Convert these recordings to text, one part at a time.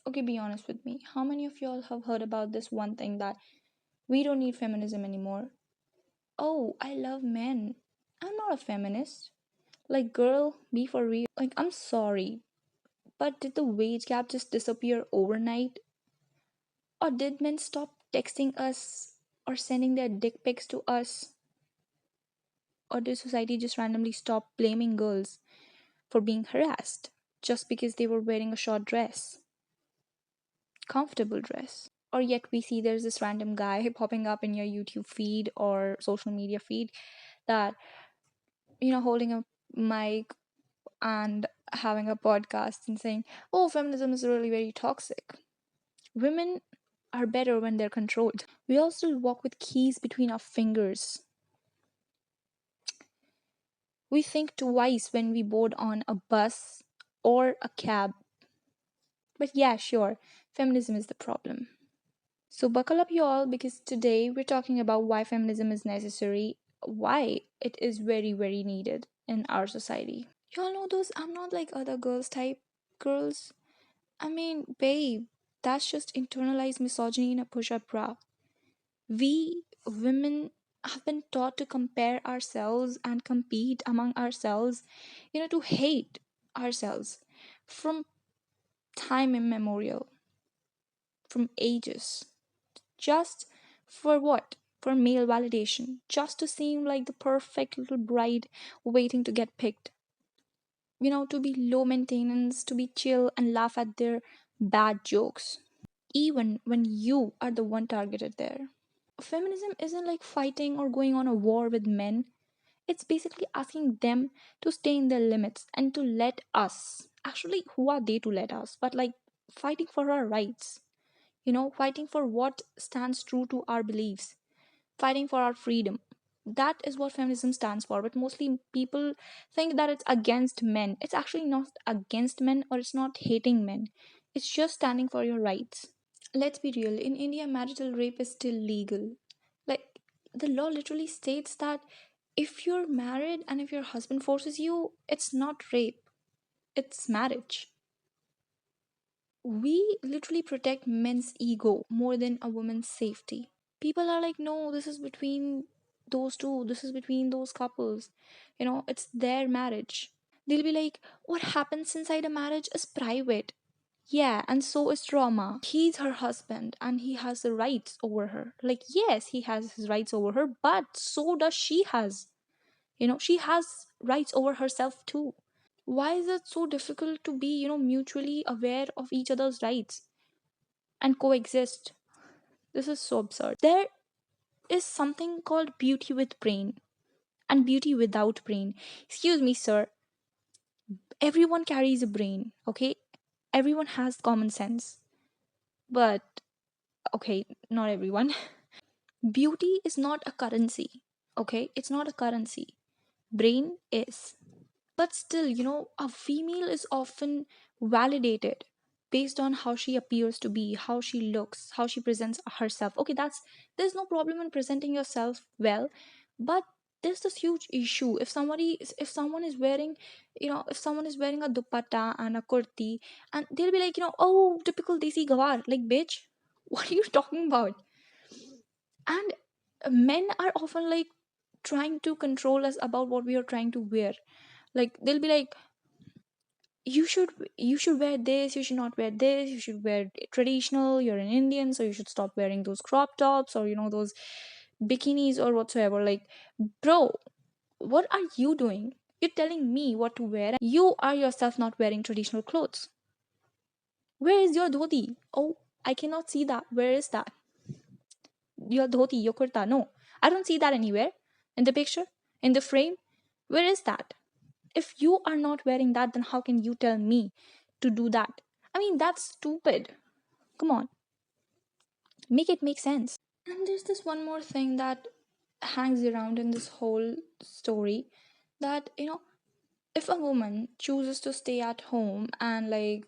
Okay, be honest with me. How many of y'all have heard about this one thing that we don't need feminism anymore? Oh, I love men. I'm not a feminist. Like, girl, be for real. Like, I'm sorry, but did the wage gap just disappear overnight? Or did men stop texting us or sending their dick pics to us? Or did society just randomly stop blaming girls for being harassed just because they were wearing a short dress? Comfortable dress. Or yet we see there's this random guy popping up in your YouTube feed or social media feed that, holding a mic and having a podcast and saying, oh, feminism is really very toxic. Women are better when they're controlled. We all still walk with keys between our fingers. We think twice when we board on a bus or a cab. But yeah, sure, feminism is the problem. So buckle up, you all, because today we're talking about why feminism is necessary, why it is very, very needed in our society. You all know those I'm not like other girls type girls? I mean, babe, that's just internalized misogyny in a push up bra. We women have been taught to compare ourselves and compete among ourselves, to hate ourselves from time immemorial, from ages. Just for what? For male validation. Just to seem like the perfect little bride waiting to get picked. To be low maintenance, to be chill and laugh at their bad jokes. Even when you are the one targeted there. Feminism isn't like fighting or going on a war with men. It's basically asking them to stay in their limits and to let us. Actually, who are they to let us? But like fighting for our rights. Fighting for what stands true to our beliefs, fighting for our freedom. That is what feminism stands for. But mostly people think that it's against men. It's actually not against men or it's not hating men. It's just standing for your rights. Let's be real. In India, marital rape is still legal. Like, the law literally states that if you're married and if your husband forces you, it's not rape, it's marriage. We literally protect men's ego more than a woman's safety. People are like, no, this is between those two, this is between those couples. It's their marriage. They'll be like, what happens inside a marriage is private. Yeah, and so is trauma. He's her husband and he has the rights over her. Like, yes, he has his rights over her, but so does she has. She has rights over herself too. Why is it so difficult to be, mutually aware of each other's rights and coexist? This is so absurd. There is something called beauty with brain and beauty without brain. Excuse me, sir. Everyone carries a brain, okay? Everyone has common sense. But, okay, not everyone. Beauty is not a currency, okay? It's not a currency. Brain is. But still, a female is often validated based on how she appears to be, how she looks, how she presents herself. Okay, there's no problem in presenting yourself well, but there's this huge issue if someone is wearing, if someone is wearing a dupatta and a kurti, and they'll be like, oh, typical desi gawar, like, bitch, what are you talking about? And men are often like trying to control us about what we are trying to wear. Like, they'll be like, you should wear this, you should not wear this, you should wear traditional, you're an Indian, so you should stop wearing those crop tops or those bikinis or whatsoever. Like, bro, what are you doing? You're telling me what to wear. You are yourself not wearing traditional clothes. Where is your dhoti? Oh, I cannot see that. Where is that? Your dhoti, your kurta? No, I don't see that anywhere in the picture, in the frame. Where is that? If you are not wearing that, then how can you tell me to do that? I mean, that's stupid. Come on, make it make sense. And there's this one more thing that hangs around in this whole story, that if a woman chooses to stay at home and, like,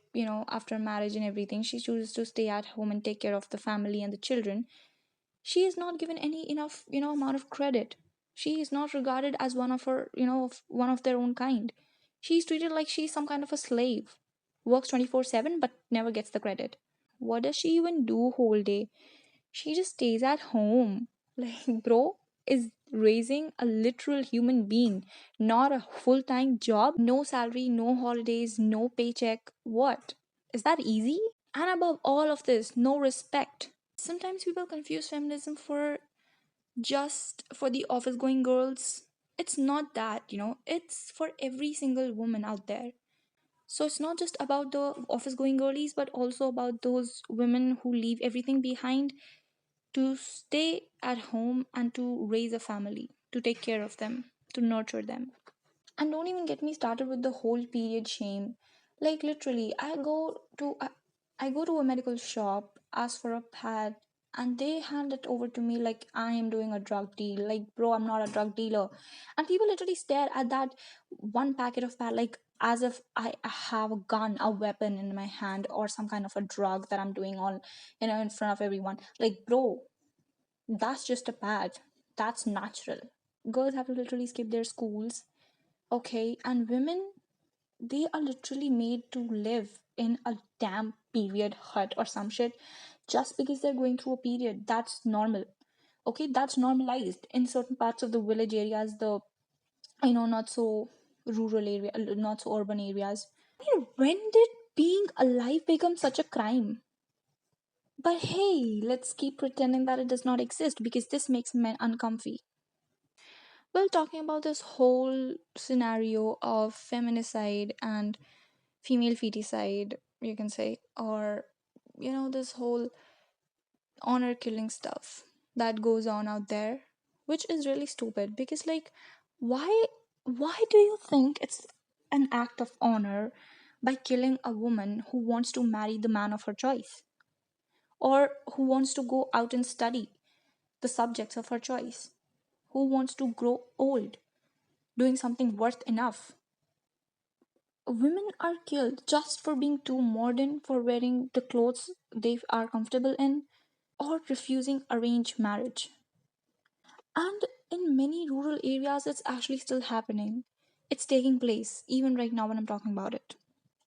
after marriage and everything, she chooses to stay at home and take care of the family and the children, she is not given any enough amount of credit. She is not regarded as one of her, one of their own kind. She's treated like she's some kind of a slave. works 24/7 but never gets the credit. What does she even do whole day? She just stays at home. Like, bro is raising a literal human being, not a full-time job. No salary, no holidays, no paycheck. What? Is that easy? And above all of this, no respect. Sometimes people confuse feminism for just for the office going girls. It's not that, it's for every single woman out there. So it's not just about the office going girlies, but also about those women who leave everything behind to stay at home and to raise a family, to take care of them, to nurture them. And don't even get me started with the whole period shame. Like literally, I go to a medical shop, ask for a pad, and they hand it over to me like I am doing a drug deal. Like, bro, I'm not a drug dealer. And people literally stare at that one packet of pad like as if I have a gun, a weapon in my hand, or some kind of a drug that I'm doing on, in front of everyone. Like, bro, that's just a pad. That's natural. Girls have to literally skip their schools. Okay, and women, they are literally made to live in a damn period hut or some shit just because they're going through a period. That's normal. Okay, that's normalized in certain parts of the village areas, the not so rural area, not so urban areas. I mean, when did being alive become such a crime? But hey, let's keep pretending that it does not exist because this makes men uncomfy. Well, talking about this whole scenario of feminicide and female feticide, you can say, or this whole honor killing stuff that goes on out there, which is really stupid because, like, why do you think it's an act of honor by killing a woman who wants to marry the man of her choice, or who wants to go out and study the subjects of her choice, who wants to grow old doing something worth enough? Women are killed just for being too modern, for wearing the clothes they are comfortable in, or refusing arranged marriage. And in many rural areas, it's actually still happening. It's taking place, even right now when I'm talking about it.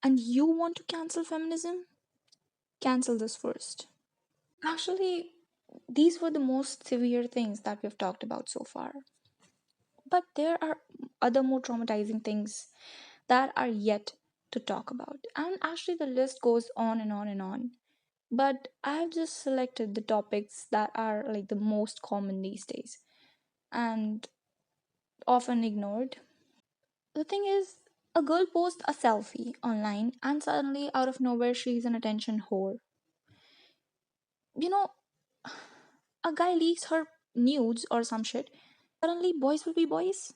And you want to cancel feminism? Cancel this first. Actually, these were the most severe things that we've talked about so far. But there are other more traumatizing things that are yet to talk about. And actually, the list goes on and on and on. But I've just selected the topics that are like the most common these days and often ignored. The thing is, a girl posts a selfie online and suddenly, out of nowhere, she's an attention whore. You know, a guy leaks her nudes or some shit. Suddenly, boys will be boys.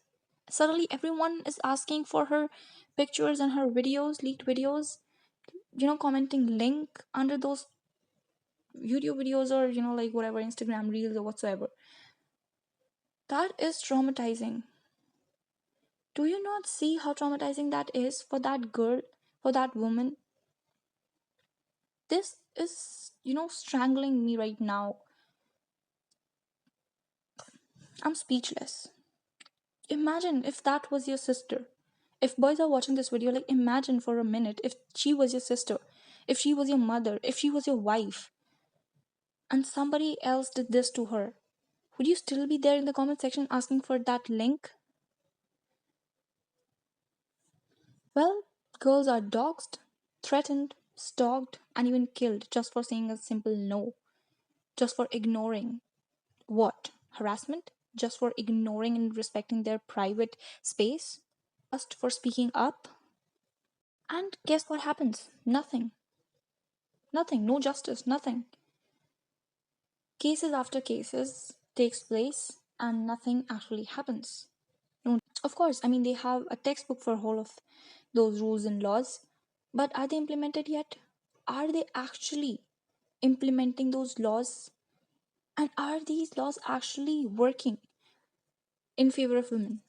Suddenly, everyone is asking for her pictures and her videos, leaked videos, commenting link under those YouTube videos or, like whatever, Instagram reels or whatsoever. That is traumatizing. Do you not see how traumatizing that is for that girl, for that woman? This is, strangling me right now. I'm speechless. Imagine if that was your sister. If boys are watching this video, like imagine for a minute if she was your sister, if she was your mother, if she was your wife, and somebody else did this to her. Would you still be there in the comment section asking for that link? Well, girls are doxxed, threatened, stalked, and even killed just for saying a simple no, just for ignoring what? Harassment? Just for ignoring and respecting their private space? Just for speaking up? And guess what happens? Nothing. Nothing. No justice. Nothing. Cases after cases takes place and nothing actually happens. No, of course, I mean they have a textbook for whole of those rules and laws, but are they implemented yet? Are they actually implementing those laws? And are these laws actually working in favor of women?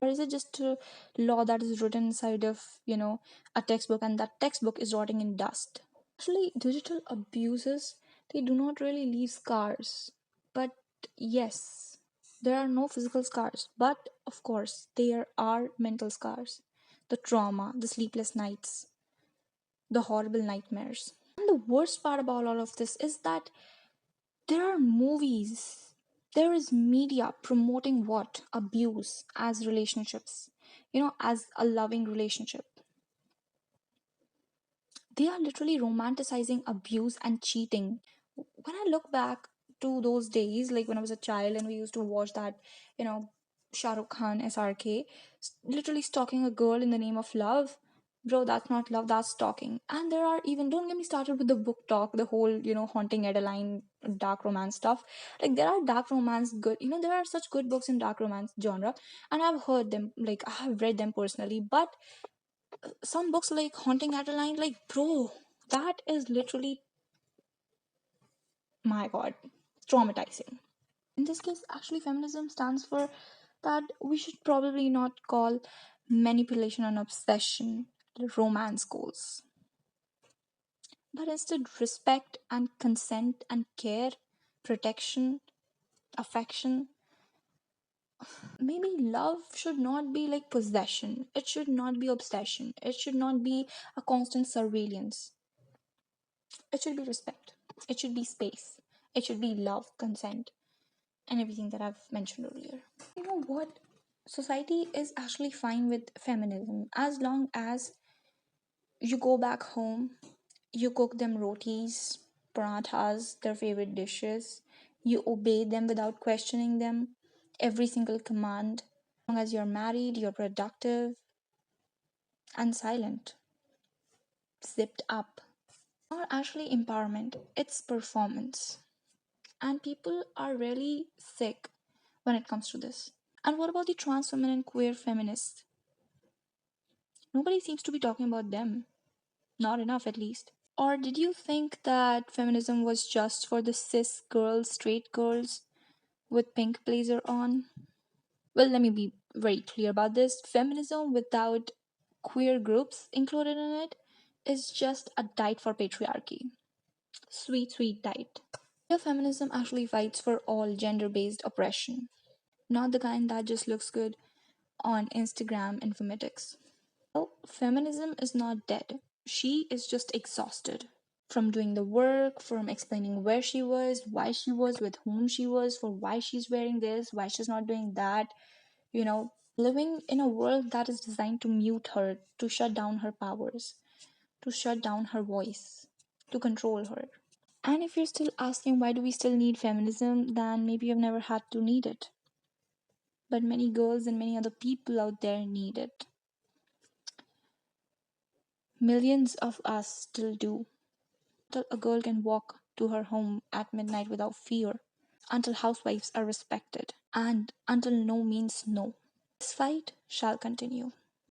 Or is it just a law that is written inside of, a textbook and that textbook is rotting in dust? Actually, digital abuses, they do not really leave scars. But yes, there are no physical scars. But of course, there are mental scars. The trauma, the sleepless nights, the horrible nightmares. And the worst part about all of this is that there are movies, there is media promoting what? Abuse as relationships, as a loving relationship. They are literally romanticizing abuse and cheating. When I look back to those days, like when I was a child and we used to watch that, you know, Shah Rukh Khan SRK, literally stalking a girl in the name of love. Bro, that's not love, that's stalking. And there are even, don't get me started with the book talk, the whole, haunting Adeline, dark romance stuff. Like, there are dark romance good, there are such good books in dark romance genre, and I've heard them, like, I have read them personally. But some books like Haunting Adeline, like, bro, that is literally, my god, traumatizing. In this case, actually, feminism stands for that we should probably not call manipulation and obsession romance goals, but instead respect and consent and care, protection, affection. Maybe love should not be like possession, it should not be obsession, it should not be a constant surveillance. It should be respect, it should be space, it should be love, consent, and everything that I've mentioned earlier. You know what? Society is actually fine with feminism as long as you go back home, you cook them rotis, parathas, their favorite dishes, you obey them without questioning them, every single command. As long as you're married, you're productive and silent, zipped up. Not actually empowerment, it's performance. And people are really sick when it comes to this. And what about the trans women and queer feminists? Nobody seems to be talking about them. Not enough, at least. Or did you think that feminism was just for the cis girls, straight girls with pink blazer on? Well, let me be very clear about this. Feminism without queer groups included in it is just a diet for patriarchy. Sweet, sweet diet. Your feminism actually fights for all gender based oppression, not the kind that just looks good on Instagram informatics. Well, feminism is not dead. She is just exhausted from doing the work, from explaining where she was, why she was, with whom she was, for why she's wearing this, why she's not doing that. Living in a world that is designed to mute her, to shut down her powers, to shut down her voice, to control her. And if you're still asking why do we still need feminism, then maybe you've never had to need it. But many girls and many other people out there need it. Millions of us still do. Until a girl can walk to her home at midnight without fear, until housewives are respected, and until no means no. This fight shall continue.